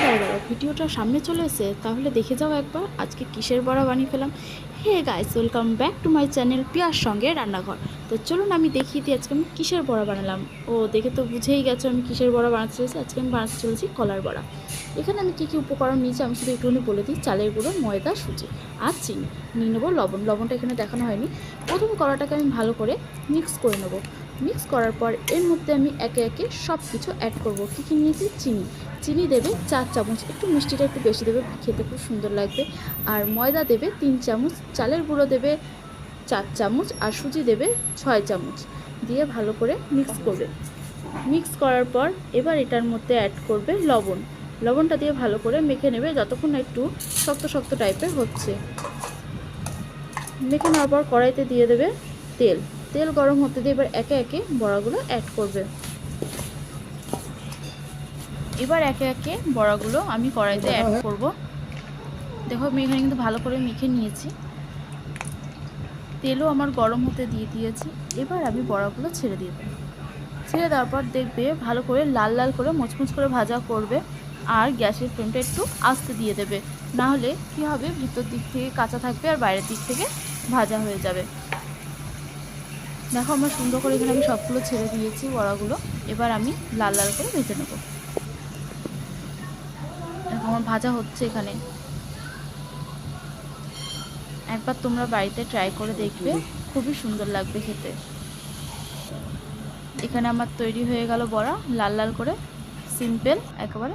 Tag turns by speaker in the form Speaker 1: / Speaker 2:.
Speaker 1: দাঁড়াও, ভিডিওটা সামনে চলে এসে তাহলে দেখে যাও একবার আজকে কিসের বড়া বানিয়ে ফেলাম। Hey guys, welcome back to my channel পিয়ার সঙ্গে রান্নাঘর। তো চলুন আমি দেখিয়ে দিই আজকে আমি কিসের বড়া বানালাম। ও দেখে তো বুঝেই গেছো আমি কিসের বড়া বানাতে চলেছি। আজকে আমি বানাতে চলেছি কলার বড়া। এখানে আমি কী কী উপকরণ নিয়েছি আমি শুধু একটুখানি বলে দিই। চালের গুঁড়ো, ময়দা, সুজি আর চিনি নিয়ে নেবো। লবণটা এখানে দেখানো হয়নি। প্রথমে কলাটাকে আমি ভালো করে মিক্স করে নেবো। মিক্স করার পর এর মধ্যে আমি একে একে সব কিছু অ্যাড করবো। কী কী নিয়েছি? চিনি দেবে 4 চামচ, একটু মিষ্টিটা একটু বেশি দেবে, খেতে খুব সুন্দর লাগবে। আর ময়দা দেবে 3 চামচ, চালের গুঁড়ো দেবে 4 চামচ আর সুজি দেবে 6 চামচ। দিয়ে ভালো করে মিক্স করবে। মিক্স করার পর এবার এটার মধ্যে অ্যাড করবে লবণটা দিয়ে ভালো করে মেখে নেবে যতক্ষণ না একটু শক্ত শক্ত টাইপের হচ্ছে। মেখে নেওয়ার পর কড়াইতে দিয়ে দেবে তেল গরম হতে দিয়ে এবার একে একে বড়াগুলো অ্যাড করবে। এবার একে একে বড়াগুলো আমি কড়াইতে অ্যাড করব। দেখো আমি এখানে কিন্তু ভালো করে মেখে নিয়েছি, তেলও আমার গরম হতে দিয়ে দিয়েছি। এবার আমি বড়াগুলো ছেড়ে দিয়ে দেবো। ছেড়ে দেওয়ার পর দেখবে ভালো করে লাল লাল করে মুচমুচ করে ভাজা করবে। আর গ্যাসের ফ্লেমটা একটু আস্তে দিয়ে দেবে, না হলে কী হবে, ভিতর দিক থেকে কাঁচা থাকবে আর বাইরের দিক থেকে ভাজা হয়ে যাবে। দেখো আমার সুন্দর করে এখানে আমি সবগুলো ছেড়ে দিয়েছি বড়াগুলো। এবার আমি লাল লাল করে ভেজে নেব। আমার ভাজা হচ্ছে এখানে। একবার তোমরা বাড়িতে ট্রাই করে দেখবে, খুবই সুন্দর লাগবে খেতে। এখানে আমার তৈরি হয়ে গেল বড়া লাল লাল করে, সিম্পল একেবারে।